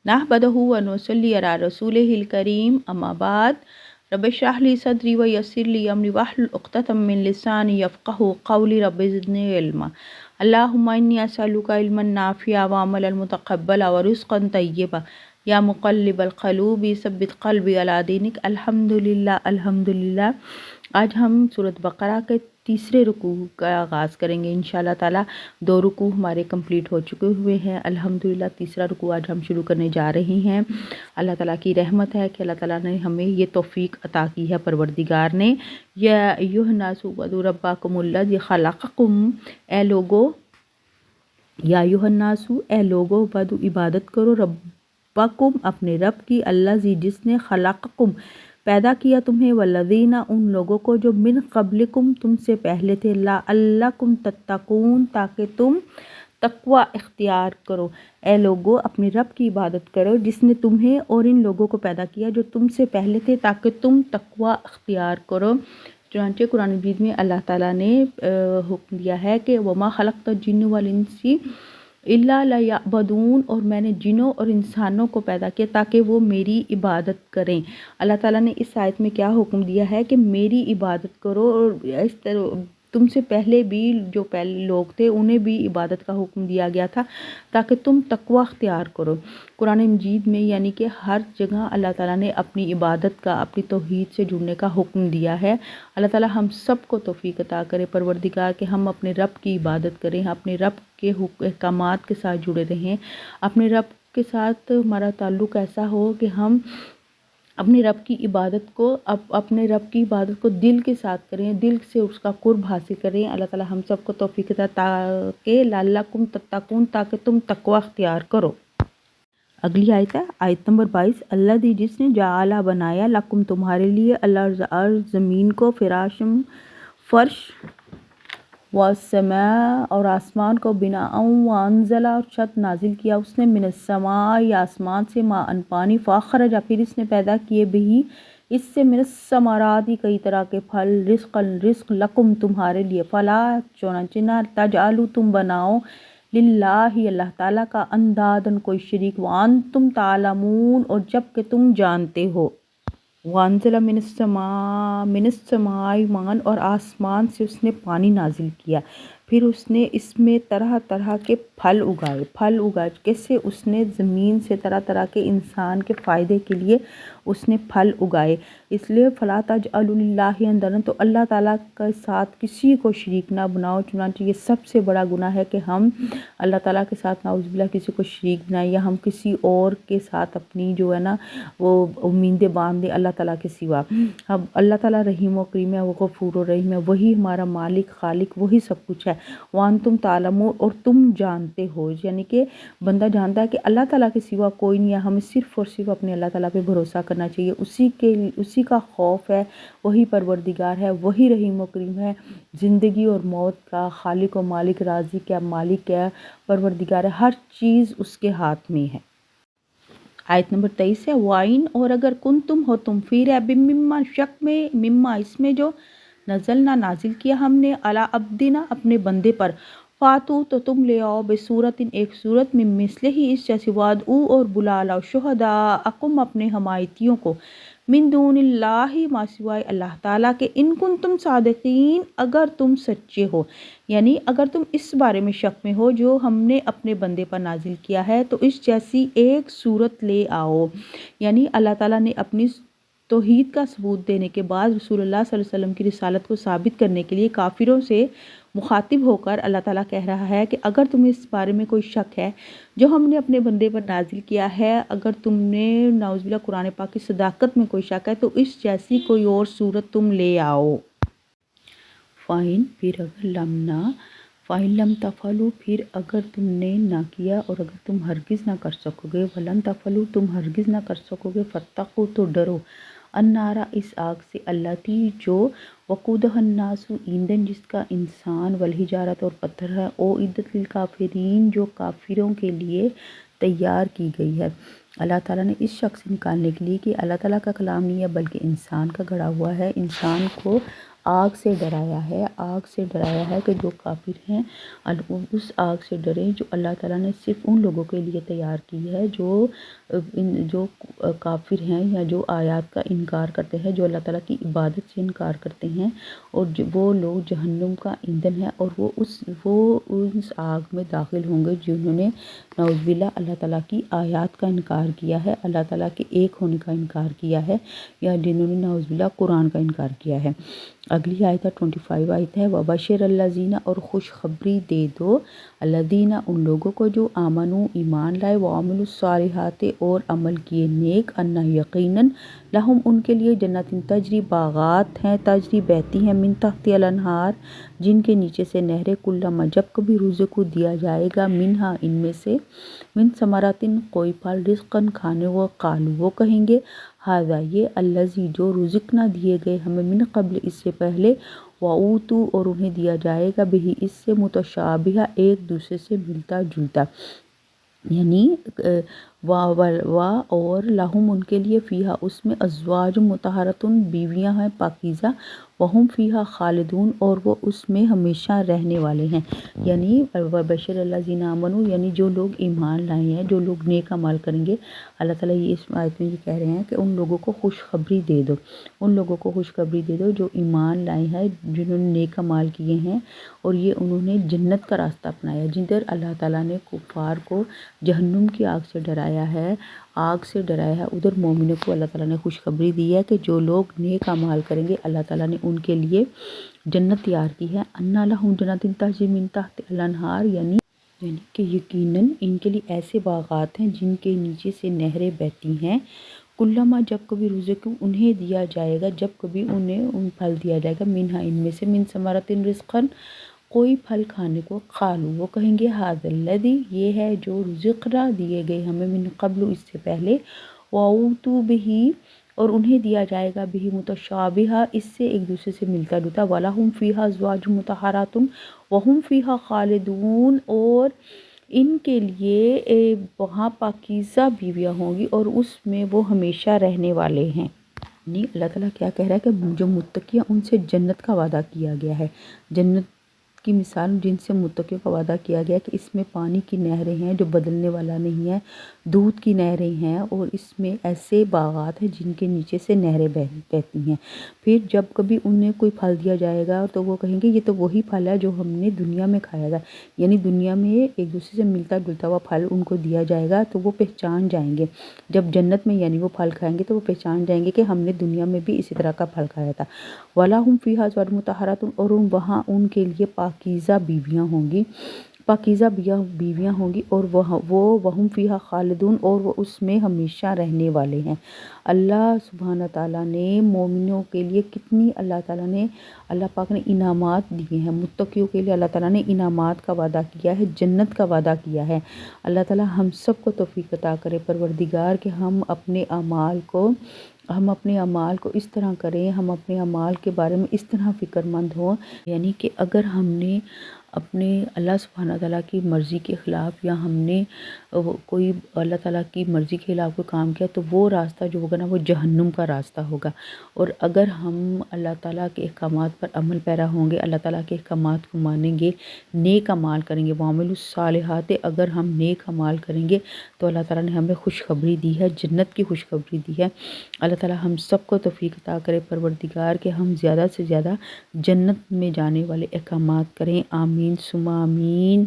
नहमदुहु व नुसल्ली अला रसूलिहिल करीम अम्मा बाद रब्बि इश्रह ली सदरी व यस्सिर ली अमरी वहलुल उक़दतम मिन लिसानी यफ़क़हू क़ौली रब्बि ज़िदनी इल्मा। अल्लाहुम्मा इन्नी असअलुका इल्मन नाफ़िअ व अमलन मुतक़ब्बला व रिज़्क़न तय्यबा या मुक़ल्लिबल क़ुलूबि सब्बित क़ल्बी अला दीनिक। अल्हम्दुलिल्लाह अल्हम्दुलिल्लाह। आज हम सूरत बक़रा के तीसरे रुकू का आगाज़ करेंगे इंशाअल्लाह ताला। 2 रुकू हमारे कंप्लीट हो चुके हुए हैं अल्हम्दुलिल्लाह। तीसरा रुकू आज हम शुरू करने जा रहे हैं। अल्लाह ताला की रहमत है कि अल्लाह ताला ने हमें ये तौफ़ीक अता की है परवरदिगार ने। या अय्युहन्नासु उअ्बुदू रब्बकुमुल्लज़ी ख़लक़कुम, ए लोगो, या अय्युहन्नासु, ए लोगो, उअ्बुदू इबादत करो, रब्बकुम अपने रब की, अल्लज़ी जिसने, ख़लक़कुम पैदा किया तुम्हें, वल्लज़ीना उन लोगों को जो, मिन क़ब्लिकुम तुमसे पहले थे, लअल्लकुम तत्तक़ून ताकि तुम तक़वा इख्तियार करो। ए लोगो अपने रब की इबादत करो जिसने तुम्हें और इन लोगों को पैदा किया जो तुमसे पहले थे ताकि तुम तक़वा इख्तियार करो। चुनांचे कुरान मजीद में अल्लाह ताला ने हुक्म दिया है कि वमा खलक़तुल जिन्न वल इंसी इल्ला लियअबुदून, और मैंने जिनों और इंसानों को पैदा किया ताकि वो मेरी इबादत करें। अल्लाह ताला ने इस आयत में क्या हुक्म दिया है कि मेरी इबादत करो, और इस तरह तुमसे पहले भी जो पहले लोग थे उन्हें भी इबादत का हुक्म दिया गया था ताकि तुम तक़वा अख्तियार करो। कुरान मजीद में यानी कि हर जगह अल्लाह ताला ने अपनी इबादत का, अपनी तौहीद से जुड़ने का हुक्म दिया है। अल्लाह ताला हम सब को तौफ़ीक अता करे परवरदिगार कि हम अपने रब की इबादत करें, अपने रब के अहकामात के साथ जुड़े रहें। अपने रब के साथ हमारा ताल्लुक़ ऐसा हो कि हम अपने रब की इबादत को अपने रब की इबादत को दिल के साथ करें, दिल से उसका कुर्ब हासिल करें। अल्लाह ताला हम सबको तौफ़ीक अता ताकि लअल्लकुम तत्तक़ून ताकि तुम तक़वा अख्तियार करो। अगली आयत है आयत नंबर 22। अल्लज़ी जिसने जाअला बनाया, लकुम तुम्हारे लिए, अल-अर्ज़ ज़मीन को, फ़िराशम फ़र्श, वस्समा और आसमान को, बिनाअन व अंज़ला और छत नाजिल किया उसने, मिनस्समाई आसमान से, माअन पानी, फ़अख़रज फिर इसने पैदा किए बिही इससे, मिनस्समराति कई तरह के फल, रिज़्क़न रिज़्क़, लकुम तुम्हारे लिए, फ़ला चुनांचे ना तजअलू तुम बनाओ, लिल्लाहि अल्लाह ताला का, अंदादन कोई शरीक, वांतुम तालमून और जबकि तुम जानते हो। वांज़ला मिनस्समाई मान और आसमान से उसने पानी नाजिल किया, फिर उसने इसमें तरह तरह के फल उगाए। कैसे? उसने ज़मीन से तरह तरह के इंसान के फ़ायदे के लिए उसने फल उगाए। इसलिए फ़ला तजअलू लिल्लाहि अंदादन, तो अल्लाह ताला के साथ किसी को शरीक ना बनाओ। चुनांचे ये सबसे बड़ा गुनाह है कि हम अल्लाह ताला के साथ नाउज़ुबिल्लाह किसी को शरीक बनाए, या हम किसी और के साथ अपनी जो है ना वो उम्मीदें बांध दें अल्लाह ताला के सिवा। अब अल्लाह ताला रहीम व करीम है, वो गफ़ूर व रहीम है, वही हमारा मालिक खालिक, वही सब कुछ है। वांतुम तालमून और तुम जानते हो, यानी कि बंदा जानता है कि अल्लाह ताला के सिवा कोई नहीं है, हमें सिर्फ़ और सिर्फ अपने अल्लाह ताला पे भरोसा करना चाहिए। उसी का खौफ है, वही परवरदिगार है, वही रहीम व करीम है, ज़िंदगी और मौत का खालिक व मालिक, राज़िक है, मालिक है, परवरदिगार है, हर चीज़ उसके हाथ में है। आयत नंबर 23 है वाइन, और अगर कुन तुम हो तुम, फिर है मिम्मा शक में, मिम्मा इसमें जो, नज़ल ना नाजिल किया हमने, अला अब्दिना अपने बंदे पर, फ़ातू तो तुम ले आओ, बेसूरतिन एक सूरत में, मिसले ही इस जैसे, वादऊ और बुला लाओ, शुहदा अकुम अपने हमायतियों को, मिन दूनिल्लाहि मा सिवाय अल्लाह ताला के, इन कुन तुम सादिकीन अगर तुम सच्चे हो, यानी अगर तुम इस बारे में शक में हो जो हमने अपने बंदे पर नाजिल किया है तो इस जैसी एक सूरत ले आओ। यानी अल्लाह ताला ने अपनी तौहीद का सबूत देने के बाद रसूलुल्लाह सल्लल्लाहु अलैहि वसल्लम की रिसालत को साबित करने के लिए काफिरों से मुखातिब होकर अल्लाह ताला कह रहा है कि अगर तुम्हें इस बारे में कोई शक है जो हमने अपने बंदे पर नाजिल किया है, अगर तुमने नाउज़ुबिल्लाह कुरान पाक की सदाकत में कोई शक है तो इस जैसी कोई और सूरत तुम ले आओ। फ़ाइन फिर अगर लमना, फ़ाइन लम तफ़लू फिर अगर तुमने ना किया और अगर तुम हरगिज़ ना कर सकोगे, वलन तफ़लू तुम हरगिज़ ना कर सकोगे, फ़त्तक़ू तो डरो, अन्नारा इस आग से, अल्लती जो, वक़ूदुहन्नासु ईंधन जिसका इंसान, वलहिजारत और पत्थर है, ओ इद्दत लिल काफ़िरीन जो काफिरों के लिए तैयार की गई है। अल्लाह ताला ने इस शख्स से निकालने के लिए कि अल्लाह ताला का कलाम नहीं है बल्कि इंसान का गढ़ा हुआ है, इंसान को आग से डराया है कि जो काफिर हैं उस आग से डरें जो अल्लाह ताला ने सिर्फ उन लोगों के लिए तैयार की है जो جو کافر ہیں یا جو آیات کا انکار کرتے ہیں، جو اللہ تعالیٰ کی عبادت سے انکار کرتے ہیں، اور وہ لوگ جہنم کا ایندھن ہے، اور وہ اس آگ میں داخل ہوں گے جنہوں نے نعوذ باللہ اللہ تعالیٰ کی آیات کا انکار کیا ہے، اللہ تعالیٰ کے ایک ہونے کا انکار کیا ہے، یا جنہوں نے نعوذ باللہ قرآن کا انکار کیا ہے۔ اگلی آیت 25 آیت ہے وَبَشِّرِ الَّذِينَ، اور خوشخبری دے دو الَّذِينَ ان لوگوں کو جو آمنوا ایمان لائے، وَعَمِلُوا الصَّالِحَاتِ اور عمل کیے نیک، اَنَّ یقیناً لہم ان کے لیے جنات تجری باغات ہیں، تجری بہتی ہیں، من تحت الانہار جن کے نیچے سے نہریں، کلما جب کبھی رزق دیا جائے گا، منہا ان میں سے، من ثمرات کوئی پھل، رزقاً کھانے، وہ قالوا وہ کہیں گے، ھذا یہ، الذی جو، رزقنا دیے گئے ہمیں، من قبل اس سے پہلے، وَأُوتُوا اور انہیں دیا جائے گا، بہ اس سے، متشابہہ ایک دوسرے سے ملتا جلتا، یعنی اور لہم ان کے لیے، فیہا اس میں، ازواج مطہرۃ بیویاں ہیں پاکیزہ، وہم فیہا خالدون اور وہ اس میں ہمیشہ رہنے والے ہیں، یعنی وبشر الذین آمنوا، یعنی جو لوگ ایمان لائے ہیں، جو لوگ نیک اعمال کریں گے، اللہ تعالیٰ یہ اس آیت میں یہ کہہ رہے ہیں کہ ان لوگوں کو خوشخبری دے دو، ان لوگوں کو خوشخبری دے دو جو ایمان لائے ہیں، جنہوں نے نیک اعمال کیے ہیں، اور یہ انہوں نے جنت کا راستہ اپنایا، جدھر اللہ تعالیٰ نے کفار کو جہنم کی آگ سے ڈرایا ہے، ادھر مومنوں کو اللہ تعالیٰ نے خوشخبری دی ہے کہ جو لوگ نیک اعمال کریں گے، اللہ تعالیٰ نے ان کے لیے جنت تیار کی ہے، اَنَّ لَهُمْ جَنَّاتٍ تَجْرِی مِن تَحْتِھَا الْأَنْہَارُ، یعنی کہ یقیناً ان کے لیے ایسے باغات ہیں جن کے نیچے سے نہریں بہتی ہیں، کلما جب کبھی رزق انہیں دیا جائے گا، جب کبھی انہیں پھل دیا جائے گا، منہا ان میں سے، من ثمرات رزقاً کوئی پھل کھانے کو، قالوا وہ کہیں گے، ھذا الذی یہ ہے جو، رزقنا دیے گئے ہمیں، من قبل اس سے پہلے، وَأُوتُوا بہ اور انہیں دیا جائے گا، بہ متشابہہ اس سے ایک دوسرے سے ملتا جلتا، وَلَہُمْ فِیہا أَزْوَاجٌ مُطَہَّرَةٌ وَہُمْ فِیہا خَالِدُونَ اور ان کے لیے وہاں پاکیزہ بیویاں ہوں گی اور اس میں وہ ہمیشہ رہنے والے ہیں۔ یعنی اللہ تعالیٰ کیا کہہ رہا ہے کہ جو متقی ہیں ان سے جنت کا وعدہ کیا گیا ہے، جنت کی مثال جن سے متقیوں کا وعدہ کیا گیا کہ اس میں پانی کی نہریں ہیں جو بدلنے والا نہیں ہے، دودھ کی نہریں ہیں، اور اس میں ایسے باغات ہیں جن کے نیچے سے نہریں بہتی ہیں، پھر جب کبھی انہیں کوئی پھل دیا جائے گا تو وہ کہیں گے یہ تو وہی پھل ہے جو ہم نے دنیا میں کھایا تھا، یعنی دنیا میں ایک دوسرے سے ملتا جلتا ہوا پھل ان کو دیا جائے گا تو وہ پہچان جائیں گے، جب جنت میں یعنی وہ پھل کھائیں گے تو وہ پہچان جائیں گے کہ ہم نے دنیا میں بھی اسی طرح کا پھل کھایا تھا، وَلَهُمْ فِیہا أَزْوَاجٌ مُطَہَّرَةٌ اور وہاں ان کے لیے پاکیزہ بیویاں ہوں گی، اور وہم فیہا خالدون اور وہ اس میں ہمیشہ رہنے والے ہیں۔ اللہ سبحانہ تعالیٰ نے مومنوں کے لیے کتنی اللہ پاک نے انعامات دیے ہیں، متقیوں کے لیے اللہ تعالیٰ نے انعامات کا وعدہ کیا ہے، جنت کا وعدہ کیا ہے۔ اللہ تعالیٰ ہم سب کو توفیق عطا کرے پروردگار کہ ہم اپنے اعمال کو اس طرح کریں، ہم اپنے اعمال کے بارے میں اس طرح فکر مند ہوں، یعنی کہ اگر ہم نے اپنے اللہ سبحانہ تعالیٰ کی مرضی کے خلاف یا ہم نے کوئی اللہ تعالیٰ کی مرضی کے خلاف کوئی کام کیا تو وہ راستہ جو ہوگا نا وہ جہنم کا راستہ ہوگا، اور اگر ہم اللہ تعالیٰ کے احکامات پر عمل پیرا ہوں گے، اللہ تعالیٰ کے احکامات کو مانیں گے، نیک اعمال کریں گے، وَعَمِلُوا الصَّالِحَاتِ اگر ہم نیک اعمال کریں گے تو اللہ تعالیٰ نے ہمیں خوشخبری دی ہے، جنت کی خوشخبری دی ہے۔ اللہ تعالیٰ ہم سب کو توفیق عطا کرے پروردگار کہ ہم زیادہ سے زیادہ جنت میں جانے والے احکامات کریں، آمین ثم آمین۔